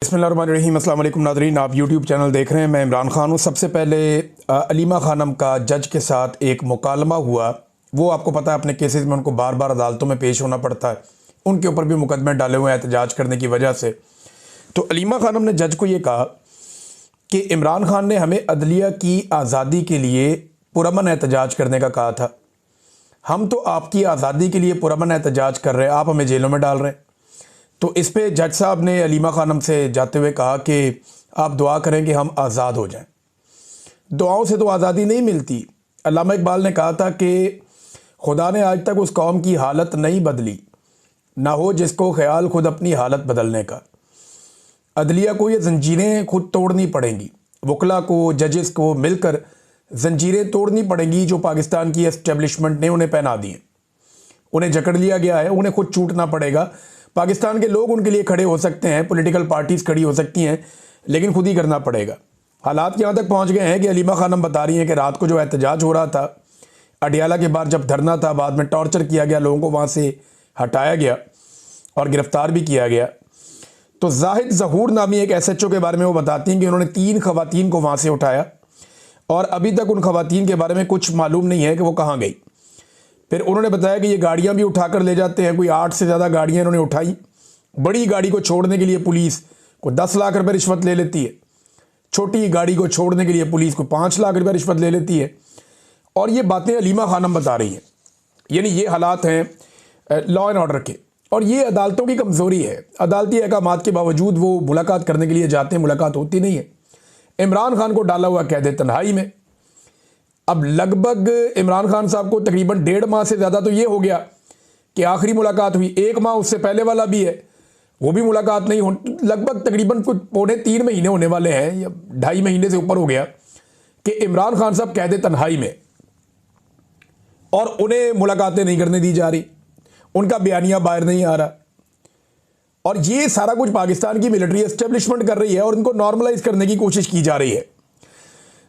बिस्मिल्लाहिर्रहमानिर्रहीम। अस्सलाम वालेकुम नाज़रीन, आप यूट्यूब चैनल देख रहे हैं। मैं इमरान ख़ान हूँ। सबसे पहले अलीमा ख़ानम का जज के साथ एक मुकालमा हुआ। वो आपको पता है अपने केसेस में उनको बार बार अदालतों में पेश होना पड़ता है, उनके ऊपर भी मुकदमे डाले हुए हैं एहतजाज करने की वजह से। तो अलीमा ख़ानम ने जज को ये कहा कि इमरान ख़ान ने हमें अदलिया की आज़ादी के लिए पुरअमन एहतजाज करने का कहा था। हम तो आपकी आज़ादी के लिए पुरअमन एहतजाज कर रहे हैं, आप हमें जेलों में डाल रहे हैं। तो इस पे जज साहब ने अलीमा ख़ानम से जाते हुए कहा कि आप दुआ करें कि हम आज़ाद हो जाएं। दुआओं से तो आज़ादी नहीं मिलती। अल्लामा इकबाल ने कहा था कि खुदा ने आज तक उस कौम की हालत नहीं बदली, ना हो जिसको ख्याल खुद अपनी हालत बदलने का। अदलिया को ये जंजीरें खुद तोड़नी पड़ेंगी, वकला को, जजेस को मिलकर जंजीरें तोड़नी पड़ेंगी जो पाकिस्तान की एस्टेब्लिशमेंट ने उन्हें पहना दी हैं। उन्हें जकड़ लिया गया है, उन्हें खुद छूटना पड़ेगा। पाकिस्तान के लोग उनके लिए खड़े हो सकते हैं, पॉलिटिकल पार्टीज़ खड़ी हो सकती हैं, लेकिन खुद ही करना पड़ेगा। हालात यहाँ तक पहुँच गए हैं कि अलीमा ख़ानम बता रही हैं कि रात को जो एहतजाज हो रहा था अडियाला के बाहर, जब धरना था, बाद में टॉर्चर किया गया, लोगों को वहाँ से हटाया गया और गिरफ़्तार भी किया गया। तो जाहिद ज़हूर नामी एक SHO के बारे में वो बताती हैं कि उन्होंने 3 ख़वातीन को वहाँ से उठाया और अभी तक उन ख़वातीन के बारे में कुछ मालूम नहीं है कि वो कहाँ गई। फिर उन्होंने बताया कि ये गाड़ियाँ भी उठा कर ले जाते हैं, कोई 8 से ज़्यादा गाड़ियाँ इन्होंने उठाई। बड़ी गाड़ी को छोड़ने के लिए पुलिस को 10 लाख रुपए रिश्वत ले लेती है, छोटी गाड़ी को छोड़ने के लिए पुलिस को 5 लाख रुपए रिश्वत ले लेती है। और ये बातें अलीमा ख़ानम बता रही हैं। यानी ये हालात हैं लॉ एंड ऑर्डर के, और ये अदालतों की कमज़ोरी है। अदालती अहकामात के बावजूद वो मुलाकात करने के लिए जाते हैं, मुलाकात होती नहीं है। इमरान खान को डाला हुआ कैद तन्हाई में। अब लगभग इमरान खान साहब को तकरीबन 1.5 माह से ज़्यादा तो ये हो गया कि आखिरी मुलाकात हुई। 1 माह उससे पहले वाला भी है, वो भी मुलाकात नहीं हो। लगभग तकरीबन कुछ 2.5 महीने होने वाले हैं, या 2.5 महीने से ऊपर हो गया कि इमरान खान साहब कैद तन्हाई में, और उन्हें मुलाकातें नहीं करने दी जा रही, उनका बयानिया बाहर नहीं आ रहा। और ये सारा कुछ पाकिस्तान की मिलिट्री एस्टेब्लिशमेंट कर रही है और इनको नॉर्मलाइज करने की कोशिश की जा रही है।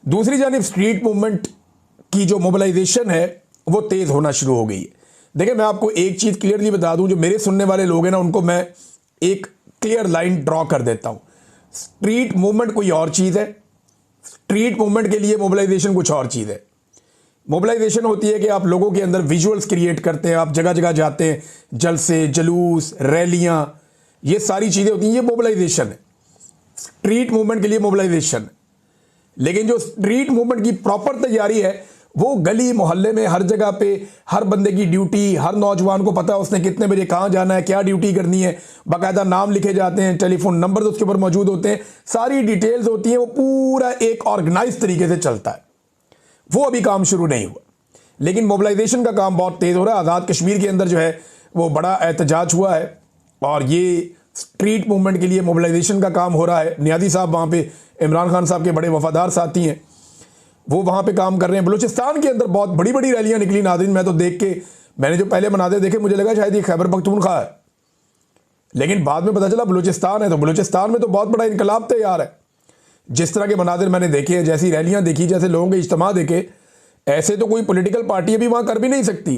दूसरी जानिब स्ट्रीट मूवमेंट की जो मोबिलाइजेशन है वो तेज़ होना शुरू हो गई है। देखिए, मैं आपको एक चीज़ क्लियरली बता दूं, जो मेरे सुनने वाले लोग हैं ना, उनको मैं एक क्लियर लाइन ड्रॉ कर देता हूं। स्ट्रीट मूवमेंट कोई और चीज़ है, स्ट्रीट मूवमेंट के लिए मोबिलाइजेशन कुछ और चीज़ है। मोबिलाइजेशन होती है कि आप लोगों के अंदर विजुअल्स क्रिएट करते हैं, आप जगह जगह जाते हैं, जलसे, जुलूस, रैलियाँ, ये सारी चीज़ें होती हैं, ये मोबिलाइजेशन है। स्ट्रीट मूवमेंट के लिए मोबिलाइजेशन है। लेकिन जो स्ट्रीट मूवमेंट की प्रॉपर तैयारी है वो गली मोहल्ले में, हर जगह पे, हर बंदे की ड्यूटी, हर नौजवान को पता है उसने कितने बजे कहाँ जाना है, क्या ड्यूटी करनी है, बाकायदा नाम लिखे जाते हैं, टेलीफोन नंबर उसके ऊपर मौजूद होते हैं, सारी डिटेल्स होती हैं, वो पूरा एक ऑर्गेनाइज तरीके से चलता है। वो अभी काम शुरू नहीं हुआ, लेकिन मोबिलाइजेशन का काम बहुत तेज़ हो रहा है। आज़ाद कश्मीर के अंदर जो है वो बड़ा एहतजाज हुआ है और ये स्ट्रीट मूवमेंट के लिए मोबिलाइजेशन का काम हो रहा है। नियाज़ी साहब वहाँ पे इमरान खान साहब के बड़े वफादार साथी हैं, वो वहाँ पे काम कर रहे हैं। बलूचिस्तान के अंदर बहुत बड़ी बड़ी रैलियाँ निकली नाज़रीन। मैं तो देख के, मैंने जो पहले मनाते देखे मुझे लगा शायद ये खैबर पख्तूनख्वा है, लेकिन बाद में पता चला बलूचिस्तान है। तो बलूचिस्तान में तो बहुत बड़ा इनकलाब तैयार है। जिस तरह के मनाजिर मैंने देखे हैं, जैसी रैलियाँ देखी, जैसे लोगों के इज्तिमा देखे, ऐसे तो कोई पोलिटिकल पार्टी अभी वहाँ कर भी नहीं सकती।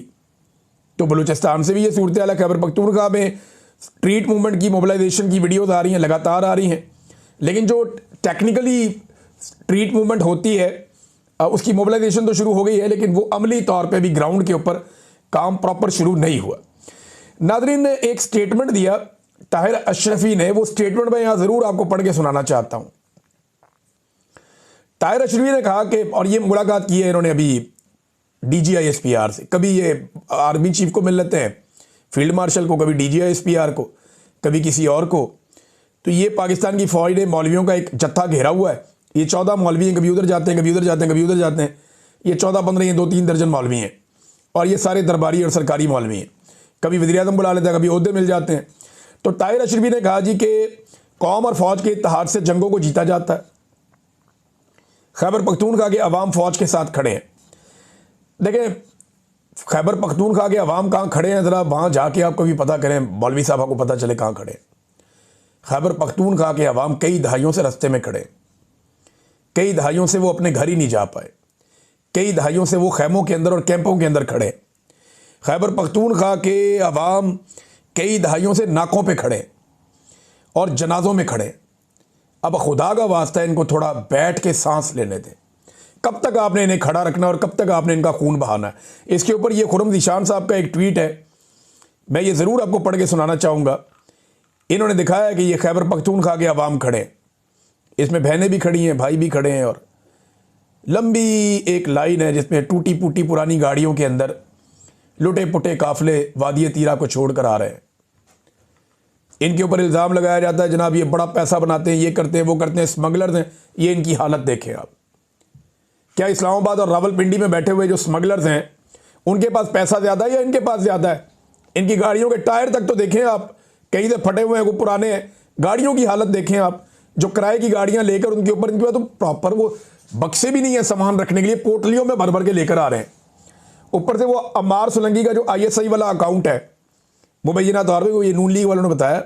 तो बलूचिस्तान से भी ये सूरत हाल है। खैबर पख्तूनख्वा में स्ट्रीट मूवमेंट की मोबिलाइजेशन की वीडियोज़ आ रही हैं, लगातार आ रही हैं, लेकिन जो टेक्निकली स्ट्रीट मूवमेंट होती है उसकी मोबिलाइजेशन तो शुरू हो गई है, लेकिन वो अमली तौर पे भी ग्राउंड के ऊपर काम प्रॉपर शुरू नहीं हुआ। नादरीन ने एक स्टेटमेंट दिया ताहिर अशरफी ने, वो स्टेटमेंट मैं यहाँ ज़रूर आपको पढ़ के सुनाना चाहता हूँ। ताहिर अशरफी ने कहा कि, और ये मुलाकात की है इन्होंने अभी DGI-SPR से, कभी ये आर्मी चीफ को मिल लेते हैं, फील्ड मार्शल को, कभी DGI-SPR को, कभी किसी और को। तो ये पाकिस्तान की फ़ौज ने मौलवियों का एक जत्था घेरा हुआ है। ये 14 मौलवी हैं, कभी उधर जाते हैं, कभी उधर जाते हैं, कभी उधर जाते हैं। ये 14-15, ये 2-3 दर्जन मौलवी हैं, और ये सारे दरबारी और सरकारी मौलवी हैं। कभी वज़ीर-ए-आज़म बुला लेते हैं, कभी ओहदे मिल जाते हैं। तो ताहिर अशरफी ने कहा जी कि कौम और फ़ौज के इत्तेहाद से जंगों को जीता जाता है। खैबर पख्तूनख्वा के अवाम फ़ौज के साथ खड़े हैं। देखें, खैबर पख्तूनख्वा के अवाम कहाँ खड़े हैं, ज़रा वहाँ जाके आप कभी पता करें, मौलवी साहब को पता चले कहाँ खड़े हैं। खैबर पख्तूनख्वा के अवाम कई दहाइयों से रस्ते में खड़े, कई दहाइयों से वो अपने घर ही नहीं जा पाए, कई दहाइयों से वो खैमों के अंदर और कैंपों के अंदर खड़े। खैबर पख्तूनख्वा के अवाम कई दहाइयों से नाकों पे खड़े और जनाजों में खड़े। अब खुदा का वास्ता इनको थोड़ा बैठ के सांस लेने दें। कब तक आपने इन्हें खड़ा रखना और कब तक आपने इनका खून बहाना है? इसके ऊपर ये खुर्रम ज़ीशान साहब का एक ट्वीट है, मैं ये ज़रूर आपको पढ़ के सुनाना चाहूँगा। इन्होंने दिखाया है कि ये खैबर पख्तूनख्वा के अवाम खड़े हैं, इसमें बहनें भी खड़ी हैं, भाई भी खड़े हैं, और लंबी एक लाइन है जिसमें टूटी फूटी पुरानी गाड़ियों के अंदर लुटे पुटे काफिले वादी तीरा को छोड़ कर आ रहे हैं। इनके ऊपर इल्ज़ाम लगाया जाता है जनाब ये बड़ा पैसा बनाते हैं, ये करते हैं, वो करते हैं, स्मगलर्स हैं। ये इनकी हालत देखें आप। क्या इस्लामाबाद और रावलपिंडी में बैठे हुए जो स्मगलर्स हैं उनके पास पैसा ज़्यादा है या इनके पास ज़्यादा है? इनकी गाड़ियों के टायर तक तो देखें आप, कहीं से फटे हुए हैं, वो पुराने हैं। गाड़ियों की हालत देखें आप, जो किराए की गाड़ियां लेकर उनके ऊपर इनके पास तो प्रॉपर वो बक्से भी नहीं है सामान रखने के लिए, पोटलियों में भर भर के लेकर आ रहे हैं। ऊपर से वो अम्मार सोलंकी का जो ISI वाला अकाउंट है, मुबैना तौर पर ये नून लीग वालों ने बताया,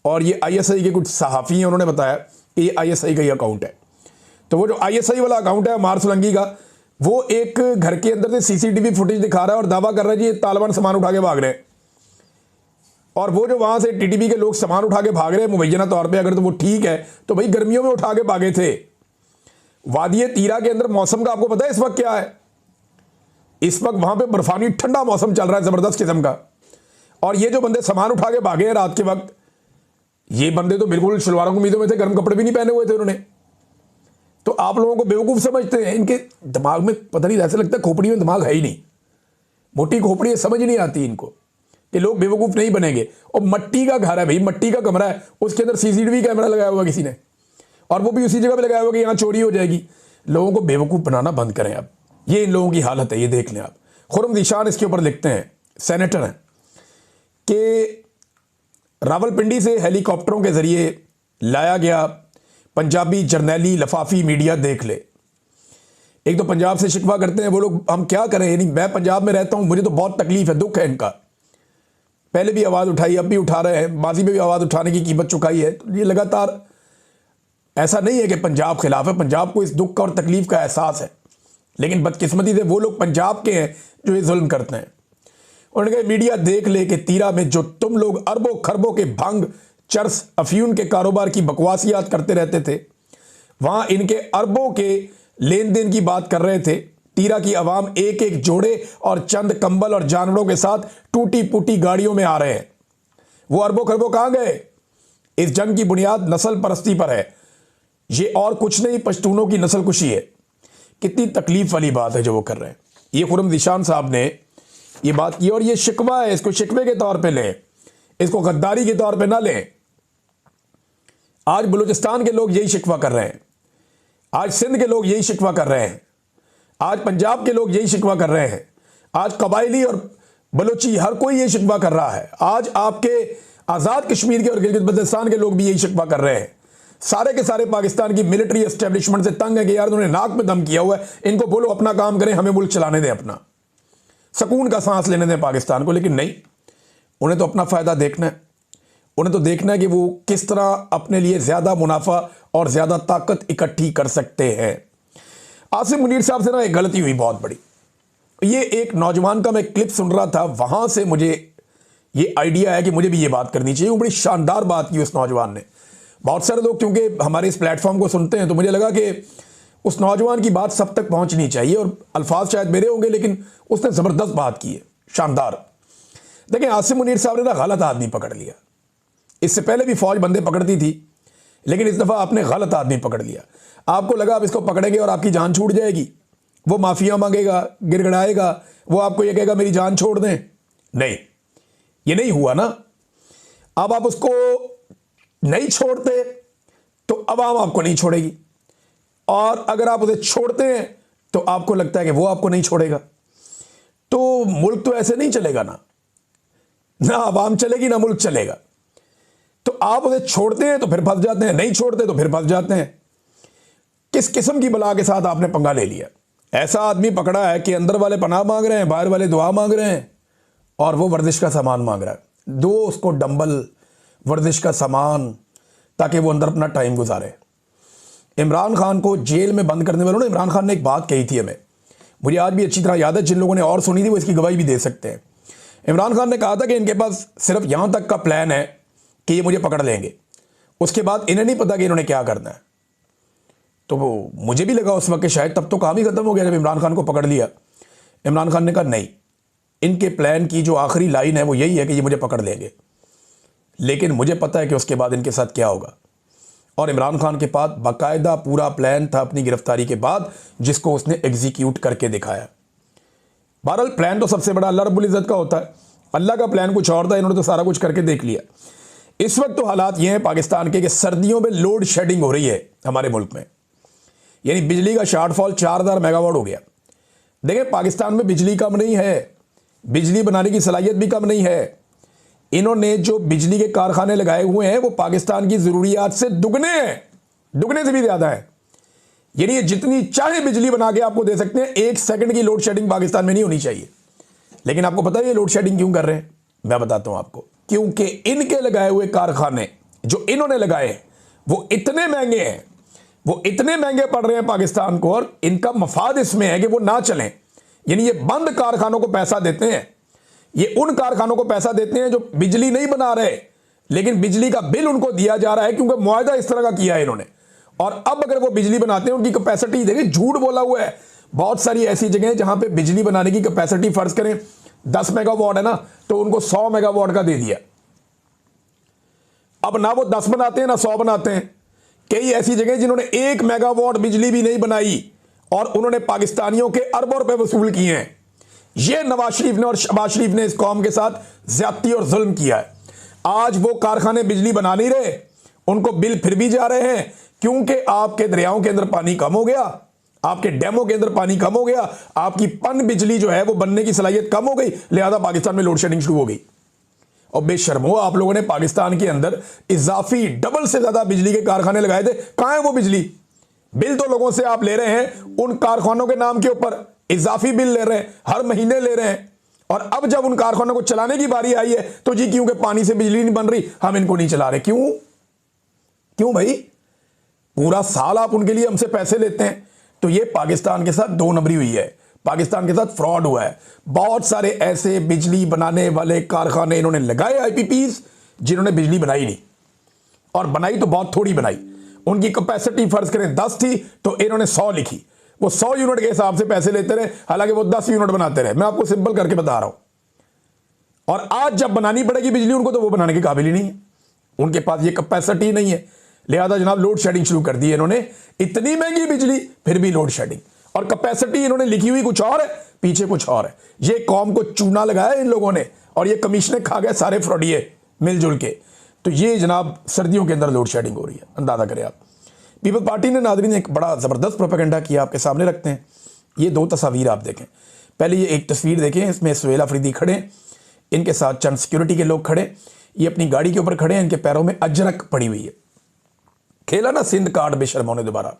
और ये ISI के कुछ सहाफ़ी हैं, उन्होंने बताया कि ये ISI का ही अकाउंट है। तो वो जो ISI वाला अकाउंट है अम्मार सोलंकी का, वो एक घर के अंदर से CCTV फुटेज दिखा रहा है और दावा कर रहा है कि ये तालिबान सामान उठा के भाग रहे हैं। और वो जो वहां से TTP के लोग सामान उठा के भाग रहे हैं मुबैना तौर पे अगर तो वो ठीक है तो भाई गर्मियों में उठा के भागे थे। वादी तीरा के अंदर मौसम का आपको पता है इस वक्त क्या है? इस वक्त वहां पे बर्फानी ठंडा मौसम चल रहा है जबरदस्त किस्म का। और ये जो बंदे सामान उठा के भागे हैं रात के वक्त, ये बंदे तो बिल्कुल शलवारों कमीजों में थे, गर्म कपड़े भी नहीं पहने हुए थे उन्होंने। तो आप लोगों को बेवकूफ समझते हैं, इनके दिमाग में पता नहीं, ऐसा लगता है खोपड़ी में दिमाग है ही नहीं, मोटी खोपड़ी है, समझ नहीं आती इनको कि लोग बेवकूफ नहीं बनेंगे। और मट्टी का घर है भाई, मट्टी का कमरा है, उसके अंदर CCTV कैमरा लगाया हुआ किसी ने, और वो भी उसी जगह पे लगाया हुआ कि यहाँ चोरी हो जाएगी। लोगों को बेवकूफ बनाना बंद करें आप। ये इन लोगों की हालत है, ये देख लें आप। खुर्रम ज़ीशान इसके ऊपर लिखते हैं, सेनेटर हैं, कि रावलपिंडी से हेलीकॉप्टरों के जरिए लाया गया पंजाबी जर्नैली लफाफी मीडिया देख ले। एक तो पंजाब से शिकवा करते हैं वो लोग, हम क्या करें, यानी मैं पंजाब में रहता हूं, मुझे तो बहुत तकलीफ है, दुख है इनका। पहले भी आवाज़ उठाई, अब भी उठा रहे हैं, माजी में भी आवाज़ उठाने की कीमत चुकाई है। तो ये लगातार, ऐसा नहीं है कि पंजाब खिलाफ है, पंजाब को इस दुख का और तकलीफ का एहसास है, लेकिन बदकिस्मती से वो लोग पंजाब के हैं जो ये जुल्म करते हैं। उन्होंने कहा मीडिया देख ले कि तीरा में जो तुम लोग अरबों खरबों के भंग, चरस, अफयून के कारोबार की बकवासियात करते रहते थे, वहां इनके अरबों के लेन देन की बात कर रहे थे। तीरा की आवाम एक एक जोड़े और चंद कंबल और जानवरों के साथ टूटी फूटी गाड़ियों में आ रहे हैं। वो अरबों खरबों कहां गए? इस जंग की बुनियाद नस्ल परस्ती पर है, ये और कुछ नहीं, पश्तूनों की नस्ल कुशी है। कितनी तकलीफ वाली बात है जो वो कर रहे हैं। ये खुर्रम ज़ीशान साहब ने ये बात की, और ये शिकवा है, इसको शिकवे के तौर पे लें, इसको गद्दारी के तौर पे ना लें। आज बलूचिस्तान के लोग यही शिकवा कर रहे हैं, आज सिंध के लोग यही शिकवा कर रहे हैं, आज पंजाब के लोग यही शिकवा कर रहे हैं, आज कबायली और बलूची हर कोई यही शिकवा कर रहा है। आज आपके आज़ाद कश्मीर के और गिलगित बल्तिस्तान के लोग भी यही शिकवा कर रहे हैं। सारे के सारे पाकिस्तान की मिलिट्री एस्टेब्लिशमेंट से तंग है कि यार उन्होंने नाक में दम किया हुआ है, इनको बोलो अपना काम करें, हमें मुल्क चलाने दें, अपना सुकून का सांस लेने दें पाकिस्तान को। लेकिन नहीं, उन्हें तो अपना फ़ायदा देखना है, उन्हें तो देखना है कि वो किस तरह अपने लिए ज़्यादा मुनाफा और ज़्यादा ताकत इकट्ठी कर सकते हैं। आसिम मुनीर साहब से ना एक गलती हुई बहुत बड़ी। ये एक नौजवान का मैं क्लिप सुन रहा था, वहाँ से मुझे ये आइडिया है कि मुझे भी ये बात करनी चाहिए। वो बड़ी शानदार बात की उस नौजवान ने। बहुत सारे लोग क्योंकि हमारे इस प्लेटफॉर्म को सुनते हैं तो मुझे लगा कि उस नौजवान की बात सब तक पहुँचनी चाहिए, और अल्फाज शायद मेरे होंगे लेकिन उसने ज़बरदस्त बात की है, शानदार। देखिए, आसिम मुनीर साहब ने ना गलत आदमी पकड़ लिया। इससे पहले भी फौज बंदे पकड़ती थी, लेकिन इस दफ़ा आपने गलत आदमी पकड़ लिया। आपको लगा आप इसको पकड़ेंगे और आपकी जान छूट जाएगी, वो माफिया मांगेगा, गिड़गिड़ाएगा, वो आपको ये कहेगा मेरी जान छोड़ दें। नहीं, ये नहीं हुआ ना। अब आप उसको नहीं छोड़ते तो अवाम आपको नहीं छोड़ेगी, और अगर आप उसे छोड़ते हैं तो आपको लगता है कि वो आपको नहीं छोड़ेगा। तो मुल्क तो ऐसे नहीं चलेगा ना अवाम चलेगी ना मुल्क चलेगा। तो आप उसे छोड़ते हैं तो फिर फंस जाते हैं, नहीं छोड़ते तो फिर फंस जाते हैं। किस किस्म की बला के साथ आपने पंगा ले लिया? ऐसा आदमी पकड़ा है कि अंदर वाले पनाह मांग रहे हैं, बाहर वाले दुआ मांग रहे हैं, और वो वर्जिश का सामान मांग रहा है। दो उसको डंबल, वर्जिश का सामान, ताकि वो अंदर अपना टाइम गुजारे। इमरान खान को जेल में बंद करने वालों ने, इमरान खान ने एक बात कही थी हमें, मुझे आज भी अच्छी तरह याद है, जिन लोगों ने और सुनी थी वो इसकी गवाही भी दे सकते हैं। इमरान खान ने कहा था कि इनके पास सिर्फ यहाँ तक का प्लान है कि ये मुझे पकड़ लेंगे, उसके बाद इन्हें नहीं पता कि इन्होंने क्या करना है। तो मुझे भी लगा उस वक्त कि शायद तब तो काम ही खत्म हो गया जब इमरान खान को पकड़ लिया। इमरान खान ने कहा नहीं, इनके प्लान की जो आखिरी लाइन है वो यही है कि ये मुझे पकड़ लेंगे, लेकिन मुझे पता है कि उसके बाद इनके साथ क्या होगा। और इमरान खान के पास बाकायदा पूरा प्लान था अपनी गिरफ्तारी के बाद, जिसको उसने एग्जीक्यूट करके दिखाया। बहरहाल प्लान तो सबसे बड़ा अल्लाह रब्बुल इज़्ज़त का होता है, अल्लाह का प्लान कुछ और था, इन्होंने तो सारा कुछ करके देख लिया। इस वक्त तो हालात ये हैं पाकिस्तान के कि सर्दियों में लोड शेडिंग हो रही है हमारे मुल्क में, यानी बिजली का शॉर्टफॉल 4000 मेगावाट हो गया। देखिए पाकिस्तान में बिजली कम नहीं है, बिजली बनाने की सलाहियत भी कम नहीं है। इन्होंने जो बिजली के कारखाने लगाए हुए हैं वो पाकिस्तान की ज़रूरियात से दुगने हैं, दुगने से भी ज़्यादा है। यानी ये जितनी चाहे बिजली बना के आपको दे सकते हैं। 1 सेकंड की लोड शेडिंग पाकिस्तान में नहीं होनी चाहिए। लेकिन आपको पता है ये लोड शेडिंग क्यों कर रहे हैं? मैं बताता हूं आपको। क्योंकि इनके लगाए हुए कारखाने जो इन्होंने लगाए वो इतने महंगे हैं, वो इतने महंगे पड़ रहे हैं पाकिस्तान को, और इनका मफाद इसमें है कि वो ना चलें। यानी ये बंद कारखानों को पैसा देते हैं, ये उन कारखानों को पैसा देते हैं जो बिजली नहीं बना रहे, लेकिन बिजली का बिल उनको दिया जा रहा है क्योंकि मुआहदा इस तरह का किया है इन्होंने। और अब अगर वो बिजली बनाते हैं, उनकी कैपेसिटी देखिए, झूठ बोला हुआ है। बहुत सारी ऐसी जगह हैं जहां पे बिजली बनाने की कैपेसिटी फर्ज करें 10 मेगावाट है ना, तो उनको 100 मेगावाट का दे दिया। अब ना वो 10 बनाते हैं ना 100 बनाते हैं। कई ऐसी जगह जिन्होंने 1 मेगावाट बिजली भी नहीं बनाई और उन्होंने पाकिस्तानियों के अरबों रुपए वसूल किए हैं। ये नवाज शरीफ ने और शहबाज शरीफ ने इस कौम के साथ ज्यादती और जुल्म किया है। आज वो कारखाने बिजली बना नहीं रहे, उनको बिल फिर भी जा रहे हैं क्योंकि आपके दरियाओं के अंदर पानी कम हो गया, आपके डैमों के अंदर पानी कम हो गया, आपकी पन बिजली जो है वो बनने की सलाहियत कम हो गई, लिहाजा पाकिस्तान में लोड शेडिंग शुरू हो गई। और बेशर्मो आप लोगों ने पाकिस्तान के अंदर इजाफी डबल से ज्यादा बिजली के कारखाने लगाए थे। कहां है वो बिजली? बिल तो लोगों से आप ले रहे हैं उन कारखानों के नाम के ऊपर, इजाफी बिल ले रहे हैं, हर महीने ले रहे हैं। और अब जब उन कारखानों को चलाने की बारी आई है तो जी क्योंकि पानी से बिजली नहीं बन रही, हम इनको नहीं चला रहे। क्यों? क्यों भाई? पूरा साल आप उनके लिए हमसे पैसे लेते हैं। तो ये पाकिस्तान के साथ 2 नंबरी हुई है, पाकिस्तान के साथ फ्रॉड हुआ है। बहुत सारे ऐसे बिजली बनाने वाले कारखाने इन्होंने लगाए, आईपीपीज, जिन्होंने बिजली बनाई नहीं, और बनाई तो बहुत थोड़ी बनाई। उनकी कैपेसिटी फर्ज करें 10 थी तो इन्होंने 100 लिखी। वो 100 यूनिट के हिसाब से पैसे लेते रहे, हालांकि वो 10 यूनिट बनाते रहे। मैं आपको सिंपल करके बता रहा हूं। और आज जब बनानी पड़ेगी बिजली उनको, तो वो बनाने के काबिल ही नहीं है, उनके पास ये कैपेसिटी नहीं है। लिहाजा जनाब लोड शेडिंग शुरू कर दी है इन्होंने। इतनी महंगी बिजली फिर भी लोड शेडिंग, और कैपेसिटी इन्होंने लिखी हुई कुछ और है, पीछे कुछ और है। ये कौम को चूना लगाया इन लोगों ने, और ये कमीशने खा गए सारे फ्रॉडिये मिलजुल के। तो ये जनाब सर्दियों के अंदर लोड शेडिंग हो रही है, अंदाजा करें आप। पीपल पार्टी ने नाज़रीन एक बड़ा ज़बरदस्त प्रोपेगेंडा किया, आपके सामने रखते हैं। ये 2 तस्वीर आप देखें। पहले ये एक तस्वीर देखें, इसमें सुहेल अफरीदी खड़े, इनके साथ चंद सिक्योरिटी के लोग खड़े, ये अपनी गाड़ी के ऊपर खड़े हैं, इनके पैरों में अजरक पड़ी हुई है। खेला ना सिंध कार्ड बेशर्मों ने दोबारा,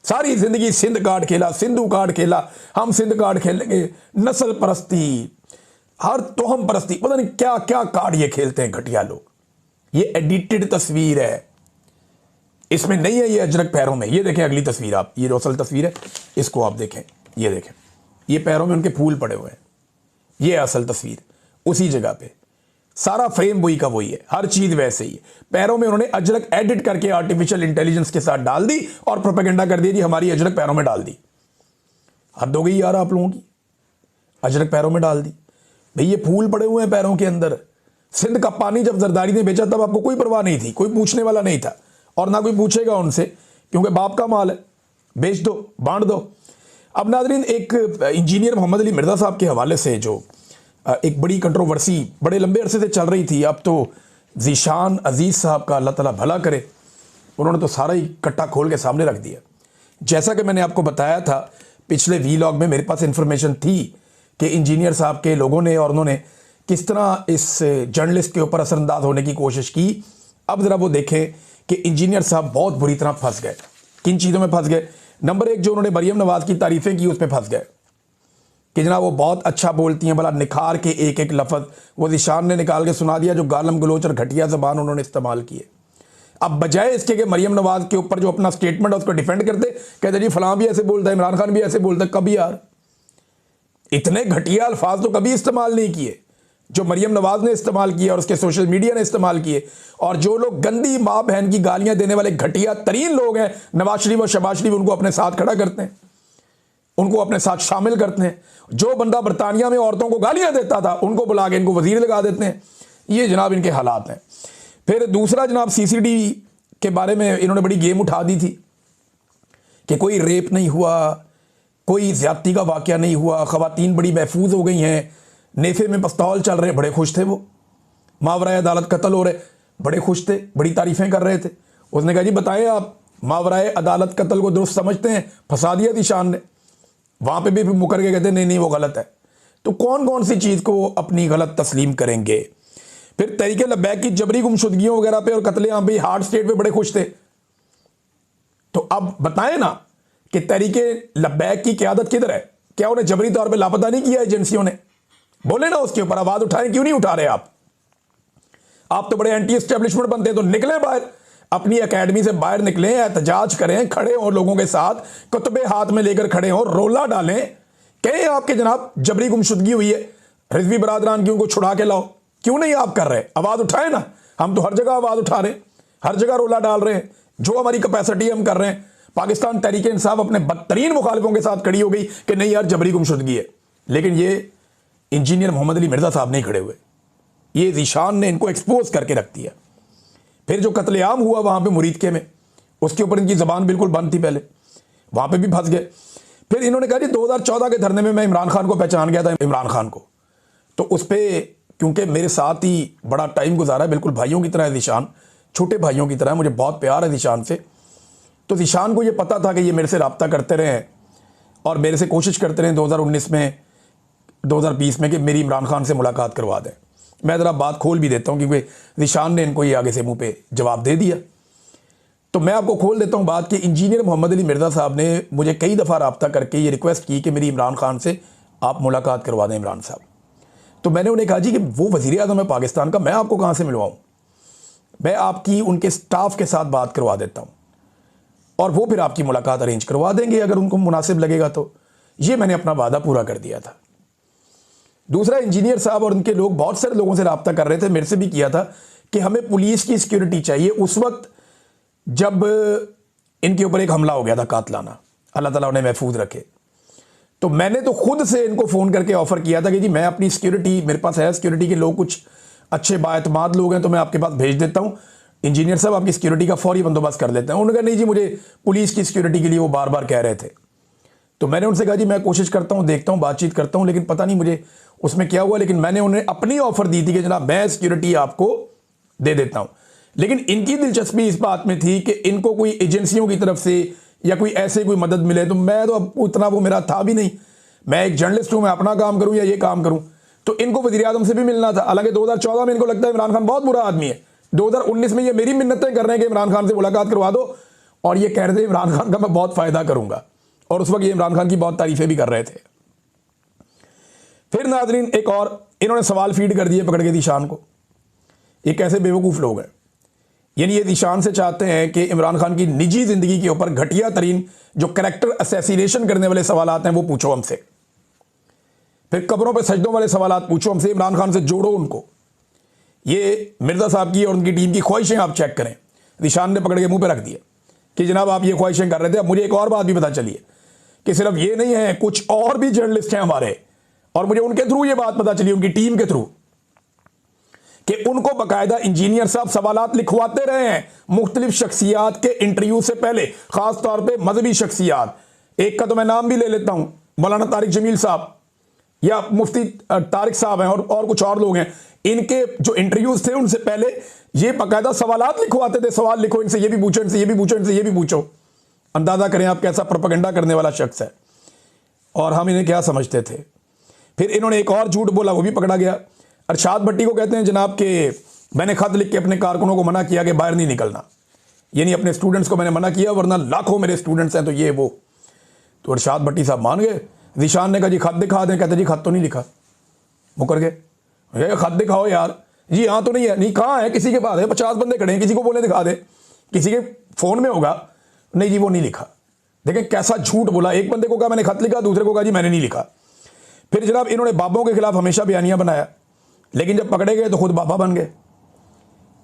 सारी जिंदगी सिंध कार्ड खेला, सिंधु कार्ड खेला, हम सिंध कार्ड खेलेंगे, नस्ल परस्ती, हर तोहम परस्ती, पता नहीं क्या क्या कार्ड ये खेलते हैं घटिया लोग। ये एडिटेड तस्वीर है, इसमें नहीं है ये अजरक पैरों में। ये देखें अगली तस्वीर आप, ये जो असल तस्वीर है इसको आप देखें, ये देखें, ये पैरों में उनके फूल पड़े हुए हैं। ये असल तस्वीर, उसी जगह पे सारा फ्रेम वही का वही है, हर चीज वैसे ही है। पैरों में उन्होंने अजरक एडिट करके आर्टिफिशियल इंटेलिजेंस के साथ डाल दी और प्रोपेगेंडा कर दिया जी हमारी अजरक पैरों में डाल दी। हद हो गई यार आप लोगों की, अजरक पैरों में डाल दी। भाई ये फूल पड़े हुए हैं पैरों के अंदर। सिंध का पानी जब जरदारी ने बेचा तब आपको कोई परवाह नहीं थी, कोई पूछने वाला नहीं था, और ना कोई पूछेगा उनसे, क्योंकि बाप का माल है, बेच दो, बांट दो। अब नाजरीन एक इंजीनियर मोहम्मद अली मिर्जा साहब के हवाले से जो एक बड़ी कंट्रोवर्सी बड़े लंबे अरसे से चल रही थी, अब तो ज़ीशान अजीज़ साहब का अल्लाह ताला भला करे, उन्होंने तो सारा ही कट्टा खोल के सामने रख दिया। जैसा कि मैंने आपको बताया था पिछले वीलॉग में, मेरे पास इंफॉर्मेशन थी कि इंजीनियर साहब के लोगों ने और उन्होंने किस तरह इस जर्नलिस्ट के ऊपर असरअंदाज होने की कोशिश की। अब ज़रा वो देखें कि इंजीनियर साहब बहुत बुरी तरह फंस गए। किन चीज़ों में फंस गए? नंबर 1, जो उन्होंने मरियम नवाज़ की तारीफ़ें की उसमें फंस गए कि जनाब वो बहुत अच्छा बोलती हैं, भला निखार के एक एक लफ्ज़ वो ज़ीशान ने निकाल के सुना दिया, जो गालम गलोच और घटिया ज़बान उन्होंने इस्तेमाल किए। अब बजाय इसके कि मरियम नवाज़ के ऊपर जो अपना स्टेटमेंट है उसको डिफेंड करते, कहते जी फलां भी ऐसे बोलता है, इमरान खान भी ऐसे बोलता है। कभी यार इतने घटिया अल्फाज तो कभी इस्तेमाल नहीं किए। जो मरियम नवाज ने इस्तेमाल किए और उसके सोशल मीडिया ने इस्तेमाल किए, और जो लोग गंदी माँ बहन की गालियां देने वाले घटिया तरीन लोग हैं, नवाज शरीफ और शहबाज शरीफ, उनको अपने साथ खड़ा करते हैं, उनको अपने साथ शामिल करते हैं। जो बंदा बरतानिया में औरतों को गालियां देता था, उनको बुला के इनको वजीर लगा देते हैं। ये जनाब इनके हालात हैं। फिर दूसरा जनाब, सीसीडी के बारे में इन्होंने बड़ी गेम उठा दी थी कि कोई रेप नहीं हुआ, कोई ज्यादती का वाकया नहीं हुआ, खवातीन बड़ी महफूज हो गई हैं, नेफे में पिस्तौल चल रहे, बड़े खुश थे वो, मावराए अदालत कत्ल हो रहे, बड़े खुश थे, बड़ी तारीफें कर रहे थे। उसने कहा जी बताएं आप मावराए अदालत कत्ल को दुरुस्त समझते हैं? फंसा दिया ज़ीशान ने। वहाँ पे भी मुकर के कहते नहीं नहीं वो गलत है। तो कौन कौन सी चीज़ को अपनी गलत तस्लीम करेंगे? फिर तहरीके लब्बैक की जबरी गुमशुदगियों वगैरह पे और कत्लेआम पे हार्ड स्टेट पे बड़े खुश थे। तो अब बताएं ना कि तहरीके लब्बैक की क़यादत किधर है? क्या उन्हें जबरी तौर पे लापता नहीं किया एजेंसियों ने? बोले ना, उसके ऊपर आवाज़ उठाएं, क्यों नहीं उठा रहे आप तो बड़े एंटी एस्टेब्लिशमेंट बनते हैं, तो निकले बाहर, अपनी एकेडमी से बाहर निकलें, एहतजाज करें, खड़े हों लोगों के साथ, कुतबे हाथ में लेकर खड़े हों, रोला डालें, कहें आपके जनाब जबरी गुमशुदगी हुई है, रिजवी बरादरान की उनको छुड़ा के लाओ। क्यों नहीं आप कर रहे? आवाज़ उठाए ना। हम तो हर जगह आवाज़ उठा रहे हैं, हर जगह रोला डाल रहे हैं, जो हमारी कैपेसिटी हम कर रहे हैं। पाकिस्तान तहरीक इंसाफ अपने बदतरीन मुखालिफों के साथ खड़ी हो गई कि नहीं यार जबरी गुमशुदगी है, लेकिन ये इंजीनियर मोहम्मद अली मिर्जा साहब नहीं खड़े हुए। ये ज़ीशान ने इनको एक्सपोज करके रख दिया। फिर जो कत्लेआम हुआ वहाँ पे मुरीदके में, उसके ऊपर इनकी ज़बान बिल्कुल बंद थी, पहले वहाँ पे भी फंस गए। फिर इन्होंने कहा जी 2014 के धरने में मैं इमरान खान को पहचान गया था, इमरान खान को। तो उस पर क्योंकि मेरे साथ ही बड़ा टाइम गुजारा है, बिल्कुल भाइयों की तरह है ज़ीशान, छोटे भाइयों की तरह, मुझे बहुत प्यार है ज़ीशान से। तो ज़ीशान को ये पता था कि ये मेरे से रब्ता करते रहे और मेरे से कोशिश करते रहे 2019 में 2020 में कि मेरी इमरान खान से मुलाकात करवा दें। मैं ज़रा बात खोल भी देता हूँ क्योंकि ज़ीशान ने इनको ये आगे से मुंह पे जवाब दे दिया। तो मैं आपको खोल देता हूँ बात कि इंजीनियर मोहम्मद अली मिर्ज़ा साहब ने मुझे कई दफ़ा रब्ता करके ये रिक्वेस्ट की कि मेरी इमरान खान से आप मुलाकात करवा दें इमरान साहब। तो मैंने उन्हें कहा जी कि वो वज़ीर-ए-आज़म है पाकिस्तान का, मैं आपको कहाँ से मिलवाऊँ? मैं आपकी उनके स्टाफ के साथ बात करवा देता हूँ और वो फिर आपकी मुलाकात अरेंज करवा देंगे अगर उनको मुनासिब लगेगा। तो ये मैंने अपना वादा पूरा कर दिया था। दूसरा, इंजीनियर साहब और उनके लोग बहुत सारे लोगों से रब्ता कर रहे थे, मेरे से भी किया था कि हमें पुलिस की सिक्योरिटी चाहिए। उस वक्त जब इनके ऊपर एक हमला हो गया था कातलाना, अल्लाह ताला उन्हें महफूज रखे, तो मैंने तो खुद से इनको फ़ोन करके ऑफ़र किया था कि जी मैं अपनी सिक्योरिटी, मेरे पास है सिक्योरिटी के लोग, कुछ अच्छे बाएतमाद लोग हैं, तो मैं आपके पास भेज देता हूँ, इंजीनियर साहब आपकी सिक्योरिटी का फौरी बंदोबस्त कर लेते हैं। उन्होंने कहा नहीं जी, मुझे पुलिस की सिक्योरिटी के लिए वो बार बार कह रहे थे। तो मैंने उनसे कहा जी मैं कोशिश करता हूँ, देखता हूँ, बातचीत करता हूँ, लेकिन पता नहीं मुझे उसमें क्या हुआ। लेकिन मैंने उन्हें अपनी ऑफ़र दी थी कि जनाब मैं सिक्योरिटी आपको दे देता हूँ। लेकिन इनकी दिलचस्पी इस बात में थी कि इनको कोई एजेंसियों की तरफ से या कोई ऐसे कोई मदद मिले। तो मैं तो अब उतना वो मेरा था भी नहीं, मैं एक जर्नलिस्ट हूँ, मैं अपना काम करूँ या ये काम करूँ। तो इनको वज़ीर-ए-आज़म से भी मिलना था। हालांकि 2014 में इनको लगता है इमरान खान बहुत बुरा आदमी है, 2019 में ये मेरी मिन्नतें कर रहे हैं कि इमरान खान से मुलाकात करवा दो, और ये कह रहे थे इमरान खान का मैं बहुत फ़ायदा करूँगा, और उस वक्त ये इमरान खान की बहुत तारीफ़ें भी कर रहे थे। फिर नाज़रीन एक और इन्होंने सवाल फीड कर दिए पकड़ के ज़ीशान को। ये कैसे बेवकूफ़ लोग हैं, यानी ये ज़ीशान से चाहते हैं कि इमरान खान की निजी ज़िंदगी के ऊपर घटिया तरीन जो कैरेक्टर असैसिनेशन करने वाले सवालात हैं वो पूछो हमसे, फिर कब्रों पे सजदों वाले सवालात पूछो हमसे, इमरान खान से जोड़ो उनको। ये मिर्ज़ा साहब की और उनकी टीम की ख्वाहिशें आप चेक करें। ज़ीशान ने पकड़ के मुंह पे रख दिया कि जनाब आप ये ख्वाहिशें कर रहे थे। अब मुझे एक और बात भी पता चली है कि सिर्फ ये नहीं है, कुछ और भी जर्नलिस्ट हैं हमारे, और मुझे उनके थ्रू ये बात पता चली, उनकी टीम के थ्रू, कि उनको बाकायदा इंजीनियर साहब सवालात लिखवाते रहे हैं मुख्तलिफ शख्सियात के इंटरव्यू से पहले, खास तौर पे मजहबी शख्सियात। एक का तो मैं नाम भी ले लेता हूं, मौलाना तारिक जमील साहब या मुफ्ती तारिक साहब हैं, और कुछ और लोग हैं। इनके जो इंटरव्यूज थे उनसे पहले ये बाकायदा सवालात लिखवाते थे, सवाल लिखो, इनसे ये भी पूछो, इनसे ये भी पूछो, इनसे ये भी पूछो। अंदाजा करें आप कैसा प्रोपेगेंडा करने वाला शख्स है, और हम इन्हें क्या समझते थे। फिर इन्होंने एक और झूठ बोला, वो भी पकड़ा गया। अरशाद भट्टी को कहते हैं जनाब कि मैंने खत लिख के अपने कारकुनों को मना किया कि बाहर नहीं निकलना, यानी अपने स्टूडेंट्स को मैंने मना किया, वरना लाखों मेरे स्टूडेंट्स हैं, तो ये वो। तो अरशाद भट्टी साहब मान गए। ज़ीशान ने कहा जी खत दिखा दें, कहते जी खत तो नहीं लिखा, मुकर गए। खत दिखाओ यार, जी हाँ तो नहीं है, नहीं कहाँ है, किसी के पास है, 50 बंदे खड़े हैं, किसी को बोले दिखा दे, किसी के फ़ोन में होगा, नहीं जी वो नहीं लिखा। देखें कैसा झूठ बोला, एक बंदे को कहा मैंने खत लिखा, दूसरे को कहा जी मैंने नहीं लिखा। फिर जनाब इन्होंने बाबों के खिलाफ हमेशा बयानियाँ बनाया, लेकिन जब पकड़े गए तो खुद बाबा बन गए।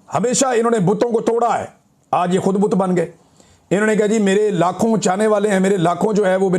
हमेशा इन्होंने बुतों को तोड़ा है, आज ये खुद बुत बन गए। इन्होंने कहा जी मेरे लाखों चाहने वाले हैं, मेरे लाखों जो है वो